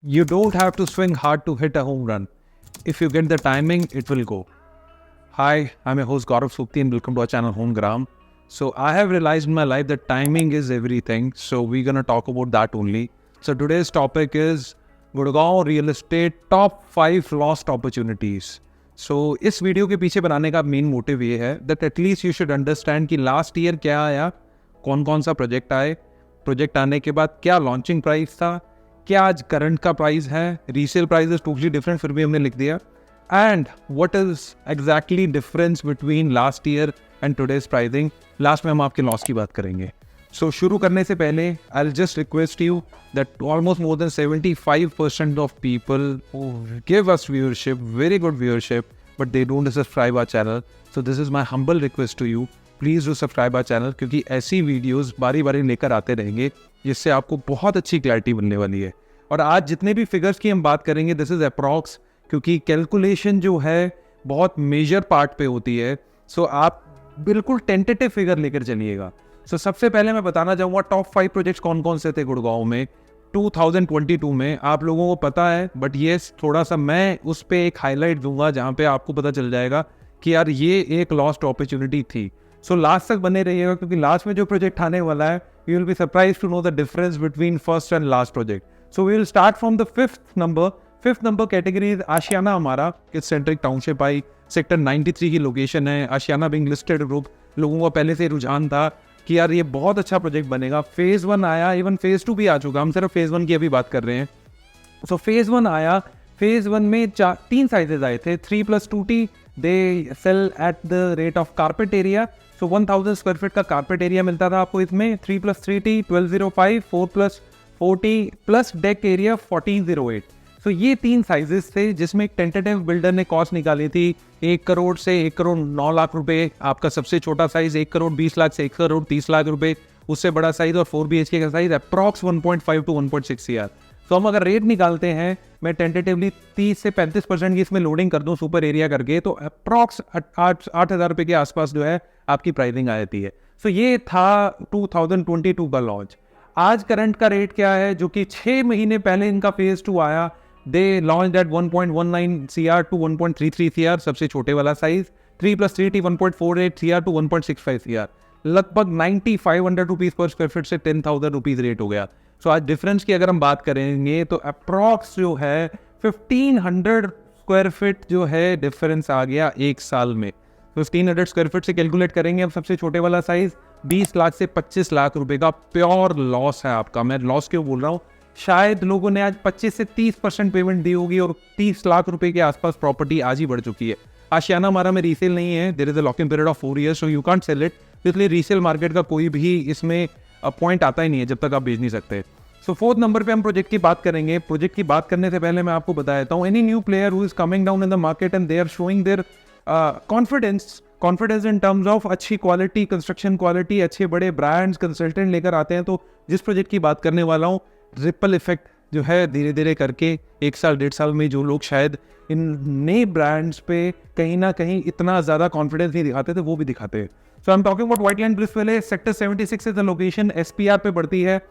You don't have to swing hard to hit a home run. If you get the timing, it will go. Hi, I'm your host Gaurav Sukti and welcome to our channel Homegram. So I have realized in my life that timing is everything. So we're going to talk about that only. So today's topic is Gurgaon real estate top 5 lost opportunities. So इस video के पीछे बनाने का main motive ये है that at least you should understand कि last year क्या आया, कौन कौन सा प्रोजेक्ट आए, प्रोजेक्ट आने के बाद क्या लॉन्चिंग प्राइस था, क्या आज करंट का प्राइस है, resale price is totally different फिर भी हमने लिख दिया, and what is exactly difference between last year and today's pricing. Last में हम आपके लॉस की बात करेंगे. सो शुरू करने से पहले I will just request you that almost more than 75% of people give us viewership, very good viewership, but they don't subscribe our channel. So this is my humble request to you, please do subscribe our channel, क्योंकि ऐसी videos बारी बारी लेकर आते रहेंगे जिससे आपको बहुत अच्छी क्लैरिटी बनने वाली है. और आज जितने भी फिगर्स की हम बात करेंगे दिस इज अप्रॉक्स, क्योंकि कैलकुलेशन जो है बहुत मेजर पार्ट पे होती है. सो आप बिल्कुल टेंटेटिव फिगर लेकर चलिएगा. सो सबसे पहले मैं बताना चाहूँगा टॉप 5 प्रोजेक्ट्स कौन कौन से थे गुड़गांव में 2022 में. आप लोगों को पता है, बट ये थोड़ा सा मैं उस पर एक हाईलाइट दूंगा जहाँ पे आपको पता चल जाएगा कि यार ये एक लॉस्ट अपॉर्चुनिटी थी. सो लास्ट तक बने रहिएगा, क्योंकि लास्ट में जो प्रोजेक्ट आने वाला है you will be surprise to know the difference between first and last project. So we will start from the fifth number category is Aashiyana. हमारा किस सेंट्रिक टाउनशिप आई, सेक्टर 93 की लोकेशन है. आशियाना बिंग लिस्टेड ग्रुप, लोगों का पहले से रुझान था कि यार ये बहुत अच्छा प्रोजेक्ट बनेगा. फेज 1 आया, इवन फेज 2 भी आ चुका, हम सिर्फ फेज 1 की अभी बात कर रहे हैं. सो फेज 1 आया, फेज 1 में 3 साइजेस आए थे, 3+2T. They sell at the rate of carpet area. So 1000 square feet का कारपेट एरिया मिलता था आपको इसमें. 3+3T 1205, 4+4T plus deck area 1408. सो ये 3 साइजेस थे, जिसमें एक टेंटेटिव बिल्डर ने कॉस्ट निकाली थी 1 करोड़ से 1 करोड़ 9 लाख रुपए. आपका सबसे छोटा साइज 1 करोड़ 20 लाख से 1 करोड़ 30 लाख रुपए. उससे बड़ा साइज और 4 BHK का साइज अप्रॉक्स 1.5 to 1.6 CR. तो हम अगर रेट निकालते हैं, मैं टेंटेटिवली 30 से 35% की इसमें लोडिंग कर दूं सुपर एरिया करके, तो अप्रॉक्स 8,000 रुपये के आसपास जो है आपकी प्राइसिंग आ जाती है. सो ये था 2022 का लॉन्च. आज करंट का रेट क्या है, जो कि 6 महीने पहले इनका फेज 2 आया. They launch eight 1.19 CR to 1.33 CR, सबसे छोटे वाला size. 3+3T 1.48 CR to 1.65 CR. लगभग 9,500 रुपीज़ पर स्क्वायर फीट से 10,000 रुपीज़ रेट हो गया. सो आज डिफरेंस की अगर हम बात करेंगे तो अप्रॉक्स जो है 1500 स्क्वायर फीट जो है डिफरेंस आ गया एक साल में. 1500 स्क्वायर फीट से कैलकुलेट करेंगे अब सबसे छोटे वाला साइज 20 लाख से 25 लाख रुपए का प्योर लॉस है आपका. मैं लॉस क्यों बोल रहा हूँ, शायद लोगों ने आज 25 से 30% पेमेंट दी होगी और 30 लाख रुपए के आसपास प्रॉपर्टी आज ही बढ़ चुकी है. आशियाना हमारा में रीसेल नहीं है, there is a lock in period of 4 years, so you can't sell it. इसलिए रीसेल मार्केट का कोई भी इसमें पॉइंट आता ही नहीं है जब तक आप बेच नहीं सकते. सो 4th नंबर पे हम प्रोजेक्ट की बात करेंगे. प्रोजेक्ट की बात करने से पहले मैं आपको बता देता हूँ, any new player who is coming down in the market and they are showing their confidence in terms of अच्छी क्वालिटी, कंस्ट्रक्शन क्वालिटी, अच्छे बड़े ब्रांड्स, कंसल्टेंट लेकर आते हैं. तो जिस प्रोजेक्ट की बात करने वाला हूँ, रिपल इफेक्ट जो है धीरे धीरे करके 1 साल 1.5 साल में जो लोग शायद इन नए ब्रांड्स पे कहीं ना कहीं इतना ज़्यादा कॉन्फिडेंस नहीं दिखाते थे, वो भी दिखाते हैं. So I am talking about Whiteland Bristol. Sector 76 is the location. SPR पे बढ़ती है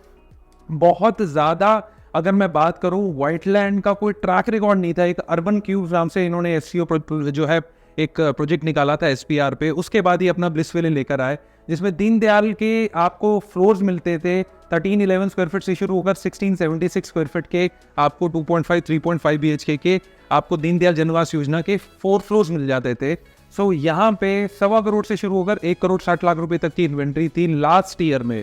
बहुत ज़्यादा. अगर मैं बात करूँ, व्हाइटलैंड का कोई ट्रैक रिकॉर्ड नहीं था. एक अर्बन क्यूब नाम से इन्होंने SCO जो है एक प्रोजेक्ट निकाला था SPR पे, उसके बाद ही अपना ब्लिसविले लेकर आए, जिसमें दीनदयाल के आपको फ्लोर्स मिलते थे 1311 स्क्वायर फीट से शुरू होकर 1676 स्क्वायर फीट के आपको 2.5 3.5 BHK के आपको दीनदयाल जनवास योजना के 4 फ्लोर्स मिल जाते थे. सो यहाँ पे 1.25 करोड़ से शुरू होकर 1 करोड़ 60 लाख रुपए तक की इन्वेंट्री थी. लास्ट ईयर में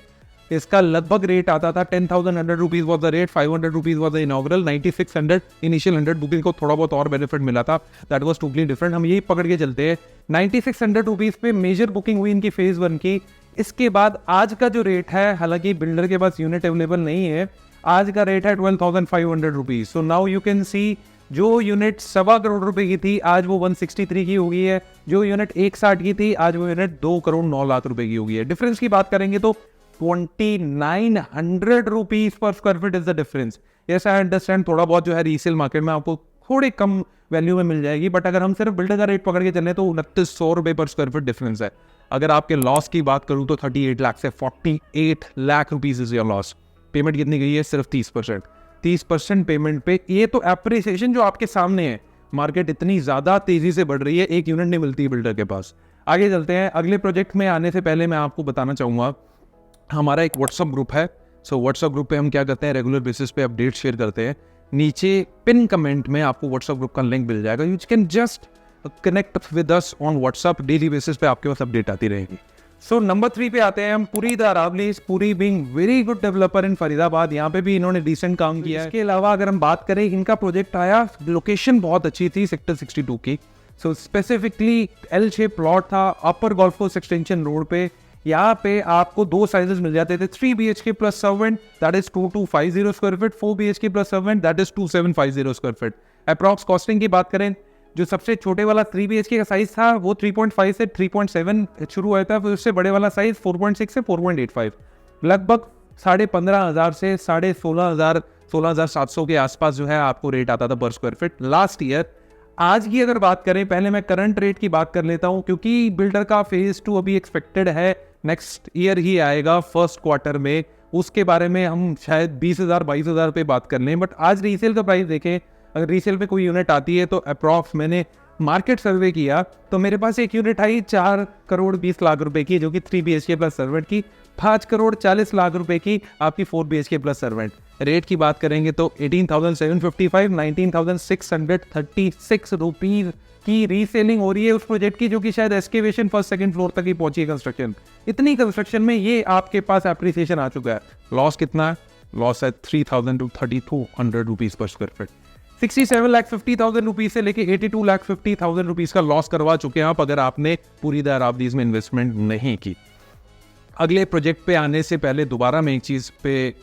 इसका लगभग रेट आता था 10,100 rupees was the rate, 500 rupees was the inaugural, 9600 initial 100 booking को थोड़ा बहुत और बेनिफिट मिला था. That was totally different. हम यही पकड़ के चलते हैं 9600 रुपीज़ पे मेजर बुकिंग हुई इनकी फेज 1 की. इसके बाद आज का जो रेट है, हालांकि बिल्डर के पास यूनिट अवेलेबल नहीं है, आज का रेट है 12,500 rupees. So now you can see, जो यूनिट 1.25 करोड़ रुपए की थी आज वो 163 की हो गई है. जो यूनिट 160 की थी आज वो यूनिट 2 करोड़ 9 लाख रुपए की हो गई है. डिफरेंस की बात करेंगे तो 2,900 rupees per square feet is the difference. Yes I understand, थोड़ा बहुत जो है रीसेल मार्केट में आपको थोड़ी कम वैल्यू में मिल जाएगी, बट अगर हम सिर्फ बिल्डर का रेट पकड़ के चलें तो 2900 रुपये पर स्क्वायर फीट डिफरेंस है. अगर आपके लॉस की बात करूं तो 38 लाख से 48 lakh rupees is your loss. Payment कितनी गई है, सिर्फ 30%. 30% पेमेंट पे। ये तो एप्रिसिएशन जो आपके सामने है, मार्केट इतनी ज़्यादा तेज़ी से बढ़ रही है, एक यूनिट नहीं मिलती बिल्डर के पास। आगे चलते हैं, अगले प्रोजेक्ट में आने से पहले मैं आपको बताना चाहूँगा हमारा एक व्हाट्सअप ग्रुप है। सो व्हाट्सअप ग्रुप पे हम क्या करते हैं, रेगुलर बेसिस पे अपडेट शेयर करते हैं। नीचे पिन कमेंट में आपको व्हाट्सअप ग्रुप का लिंक मिल जाएगा, you can just connect with us on WhatsApp, daily basis पे आपके पास अपडेट आती रहेगी। सो नंबर 3 पे आते हैं हम, Puri the Aravallis. Puri being very good developer in Faridabad, यहाँ पे भी इन्होंने डिसेंट काम किया है। इसके अलावा अगर हम बात करें, इनका प्रोजेक्ट आया, लोकेशन बहुत अच्छी थी सेक्टर 62 की। सो स्पेसिफिकली एल शेप प्लॉट था, अपर गोल्फ कोर्स एक्सटेंशन रोड पे। यहाँ पे आपको 2 साइजेस मिल जाते थे, 3 BHK plus servant that is 2250 square feet, 4 BHK plus servant that is 2750 square feet. Approx costing की बात करें, जो सबसे छोटे वाला 3 BHK का साइज था वो 3.5 से 3.7 शुरू हुआ था, फिर उससे बड़े वाला साइज 4.6 से 4.85, लगभग 15,500 से 16,500 16,700 के आसपास जो है आपको रेट आता था पर स्क्वायर फीट लास्ट ईयर। आज की अगर बात करें, पहले मैं करंट रेट की बात कर लेता हूं, क्योंकि बिल्डर का फेज 2 अभी एक्सपेक्टेड है नेक्स्ट ईयर ही आएगा फर्स्ट क्वार्टर में, उसके बारे में हम शायद 20,000 22,000 पे बात कर लें। बट आज रीसेल का प्राइस देखें, अगर रीसेल पे कोई यूनिट आती है तो अप्रॉक्स मैंने मार्केट सर्वे किया तो मेरे पास एक यूनिट आई 4 करोड़ 20 लाख रुपए की, जो कि 3 BHK प्लस सर्वेंट की, 5 करोड़ 40 लाख रुपए की आपकी 4 BHK प्लस सर्वेंट। रेट की बात करेंगे तो 18,755 19,636 रुपीज की रीसेलिंग हो रही है उस प्रोजेक्ट की, जो कि शायद एस्केवेशन फर्स्ट सेकंड फ्लोर तक ही पहुंची है कंस्ट्रक्शन। इतनी कंस्ट्रक्शन में ये आपके पास एप्रिसिएशन आ चुका है। लॉस कितना है? लॉस है 3,000 to 3,200 rupees per square feet. 67,50,000 rupees से लेके 82,50,000 रुपीज का लॉस करवा चुके हैं आप, अगर आपने पूरी द अरावलीज में इन्वेस्टमेंट नहीं की। अगले प्रोजेक्ट पे आने से पहले दोबारा मैं एक चीज पे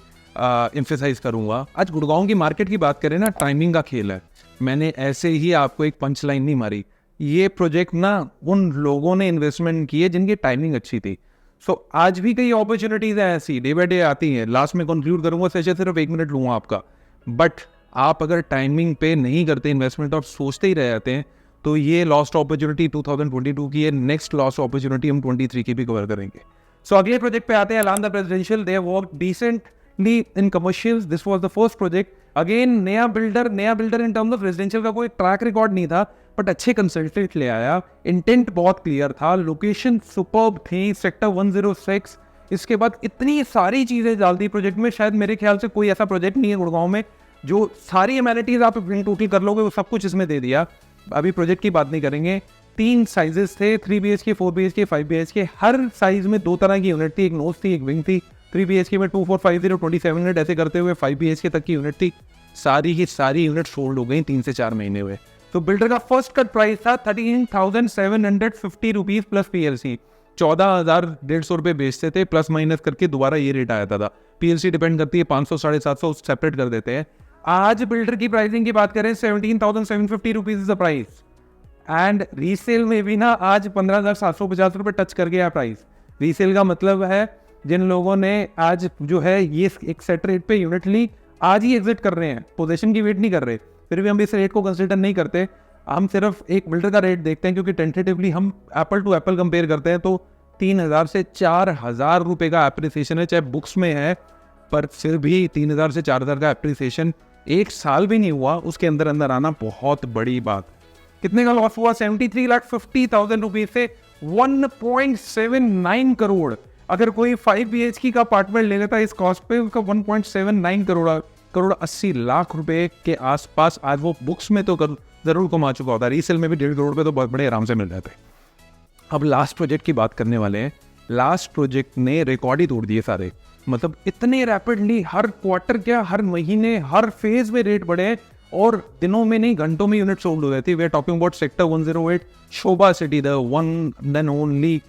एम्फेसाइज करूंगा, आज गुड़गांव की मार्केट की बात करें ना, टाइमिंग का खेल है। मैंने ऐसे ही आपको एक पंच लाइन नहीं मारी, ये प्रोजेक्ट ना उन लोगों ने इन्वेस्टमेंट की है जिनकी टाइमिंग अच्छी थी। सो आज भी कई अपॉर्चुनिटीज हैं ऐसी, डे बाय डे आती हैं। लास्ट में कंक्लूड करूंगा सेशन, सिर्फ 1 मिनट लूंगा आपका। बट आप अगर टाइमिंग पे नहीं करते इन्वेस्टमेंट और सोचते ही रह जाते हैं, तो ये लॉस्ट अपॉर्चुनिटी 2022 की है, नेक्स्ट लॉस्ट अपॉर्चुनिटी हम 23 की भी कवर करेंगे। सो अगले प्रोजेक्ट पे आते हैं, अलाम the presidential. They work decently in commercials, this was the first project. Again नया builder in terms of residential का कोई ट्रैक रिकॉर्ड नहीं था, बट अच्छे कंसल्टेंट ले आया, इंटेंट बहुत क्लियर था, लोकेशन सुपर्ब थी, सेक्टर 106। इसके बाद इतनी सारी चीजें डाल दी प्रोजेक्ट में, शायद मेरे ख्याल से कोई ऐसा प्रोजेक्ट नहीं है गुड़गांव में जो सारी एमेनिटीज आप टोटल कर लोगे, वो सब कुछ इसमें दे दिया। अभी प्रोजेक्ट की बात नहीं करेंगे। 3 साइजेस थे, 3 BHK 4 BHK 5 BHK, हर साइज में 2 तरह की यूनिट थी, एक नोज थी एक विंग थी। 3 BHK में 2450 27 यूनिट, ऐसे करते हुए 5 BHK तक की यूनिट थी। सारी की सारी यूनिट सोल्ड हो गई 3 से 4 महीने हुए। तो बिल्डर का फर्स्ट कट प्राइस था 13,750 रुपीज प्लस PLC। 14,150 रुपये बेचते थे, प्लस माइनस करके दोबारा ये रेट आया था। PLC डिपेंड करती है, 500 750 सेपरेट कर देते हैं। आज बिल्डर की प्राइसिंग की बात करें, 17,750 rupees is the price, and resale में भी ना आज 15,750 रुपये टच कर गया प्राइस। रीसेल का मतलब है जिन लोगों ने आज जो है ये एक सेट रेट पे यूनिट ली, आज ही एग्जिट कर रहे हैं, पोजीशन की वेट नहीं कर रहे। फिर भी हम इस रेट को कंसिडर नहीं करते, हम सिर्फ एक बिल्डर का रेट देखते हैं, क्योंकि टेंटेटिवली हम एप्पल टू एप्पल कंपेयर करते हैं तो 3,000 से 4,000 रुपये का एप्रिसिएशन है, चाहे बुक्स में है, पर फिर भी 3,000 से 4,000 का एप्रिसिएशन 1 साल भी नहीं हुआ, उसके अंदर अंदर आना बहुत बड़ी बात। कितने का लॉस हुआ? 73,50,000 रुपीज से 1.79 करोड़। अगर कोई 5 BHK का अपार्टमेंट ले लेता इस कॉस्ट पे, उसका 1.79 करोड़ 80 लाख रुपए के आसपास आज वो बुक्स में तो जरूर कमा चुका होता है, रीसेल में भी 1.5 करोड़ पे तो बहुत बड़े आराम से मिल जाते हैं। अब लास्ट प्रोजेक्ट की बात करने वाले हैं। लास्ट प्रोजेक्ट ने रिकॉर्ड ही तोड़ दिए सारे, मतलब इतने रैपिडली हर क्वार्टर क्या हर महीने हर फेज में रेट बढ़े, और दिनों में नहीं घंटों में यूनिट सोल्ड हो रहे थे। We are talking about sector 108 Sobha city, the one then only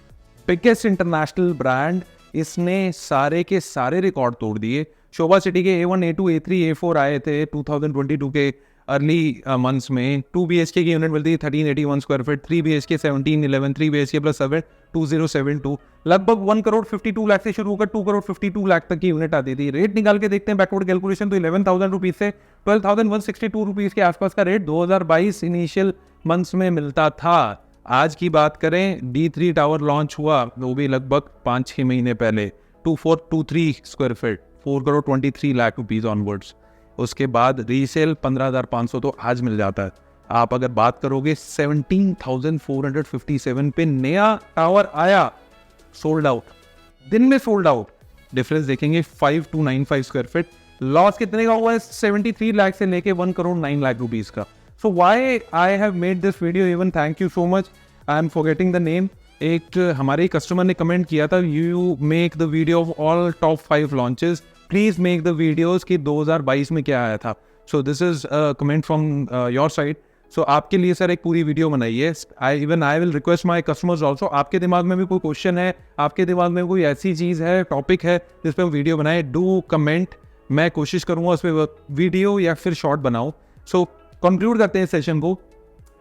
biggest international brand. इसने सारे के सारे रिकॉर्ड तोड़ दिए। शोभा सिटी के A1 A2 A3 A4 आए थे 2022 के अर्ली मंथ्स में। 2 BHK की यूनिट मिलती है 1381 square feet, 3 BHK 1711, 3 BHK plus 7 2072, लगभग 1 करोड़ 52 लाख से शुरू होकर 2 करोड़ 52 लाख तक की यूनिट आती थी। रेट निकाल के देखते हैं बैकवर्ड कैलकुलेशन, तो 11,000 रुपीज से 12,162 रुपीज के आसपास का रेट 2022 इनिशियल मंथ्स में मिलता था। आज की बात करें, D3 टावर लॉन्च हुआ, वो भी लगभग 5-6 महीने पहले, 2423 square feet, 4 crore 23 lakh rupees onwards. उसके बाद रीसेल 15,500 तो आज मिल जाता है। आप अगर बात करोगे 17,457 पे नया टावर आया, सोल्ड आउट, दिन में सोल्ड आउट। डिफरेंस देखेंगे 5295 स्क्वायर फीट, लॉस कितने का हुआ है? 73 लाख से लेके 1 करोड़ 9 लाख रुपीज का। So why I have made this video, even thank you so much, I am forgetting the name. एक हमारे कस्टमर ने कमेंट किया था, you make the video of all top 5 launches, please make the videos कि 2022 में क्या आया था। So this is comment from your side. So आपके लिए सर एक पूरी वीडियो बनाई है। I will request my customers also, आपके दिमाग में भी कोई क्वेश्चन है, आपके दिमाग में कोई ऐसी चीज़ है, टॉपिक है जिस पर हम वीडियो बनाए, डू कमेंट, मैं कोशिश करूँगा उस पर वीडियो या फिर शॉर्ट बनाऊँ। सो कंक्लूड करते हैं सेशन को।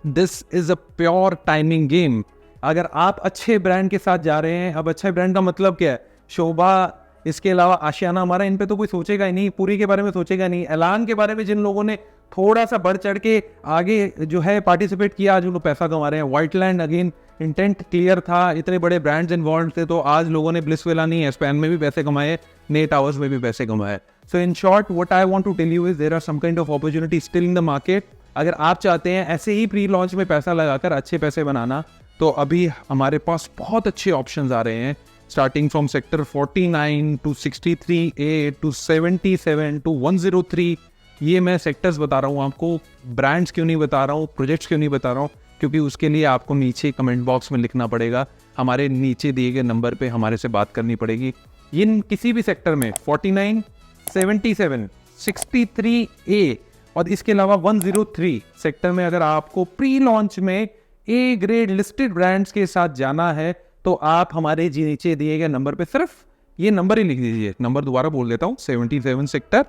This is a pure timing game. अगर आप अच्छे ब्रांड के साथ जा रहे हैं, अब अच्छे ब्रांड का मतलब क्या है? शोभा, इसके अलावा आशियाना, हमारा इन पे तो कोई सोचेगा ही नहीं, पूरी के बारे में सोचेगा नहीं। ऐलान के बारे में जिन लोगों ने थोड़ा सा बढ़ चढ़ के आगे जो है पार्टिसिपेट किया, आज वो लोग पैसा कमा रहे हैं। व्हाइटलैंड अगेन इंटेंट क्लियर था, इतने बड़े ब्रांड्स इन्वॉल्व थे, तो आज लोगों ने ब्लिसविला नहीं, एस्पैन में भी पैसे कमाए, नए टावर्स में भी पैसे कमाए। So in short what I want to tell you is there are some kind of opportunity still in the market. अगर आप चाहते हैं ऐसे ही प्री लॉन्च में पैसा लगाकर अच्छे पैसे बनाना, तो अभी हमारे पास बहुत अच्छे ऑप्शंस आ रहे हैं, starting from sector 49 to 63A to 77 to 103। ये मैं सेक्टर्स बता रहा हूँ आपको, ब्रांड्स क्यों नहीं बता रहा हूँ, प्रोजेक्ट्स क्यों नहीं बता रहा हूँ, क्योंकि उसके लिए आपको नीचे कमेंट बॉक्स में लिखना पड़ेगा, हमारे नीचे दिए गए नंबर पे हमारे से बात करनी पड़ेगी। इन किसी भी सेक्टर में 49, 77, 63A और इसके अलावा 103 सेक्टर में अगर आपको प्री लॉन्च में ए ग्रेड लिस्टेड ब्रांड्स के साथ जाना है, तो आप हमारे नीचे दिए गए नंबर पे सिर्फ ये नंबर ही लिख दीजिए। नंबर दोबारा बोल देता हूँ, 77 सेक्टर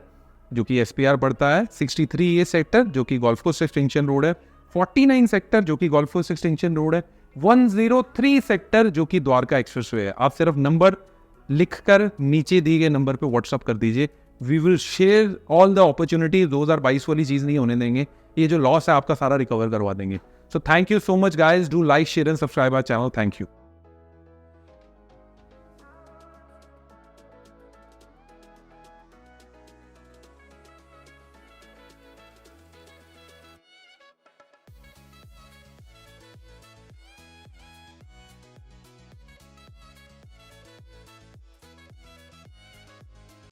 जो कि SPR पड़ता है, 63A सेक्टर जो कि गोल्फ कोर्स एक्सटेंशन रोड है, 49 सेक्टर जो कि गोल्फ कोर्स एक्सटेंशन रोड है, 103 सेक्टर जो कि द्वारका एक्सप्रेसवे है। आप सिर्फ नंबर लिखकर नीचे दिए गए नंबर पे व्हाट्सअप कर दीजिए। We will share all the opportunity. 2022 वाली चीज़ नहीं होने देंगे, ये जो लॉस है आपका सारा रिकवर करवा देंगे। So thank you so much guys, do like, share and subscribe our channel. Thank you.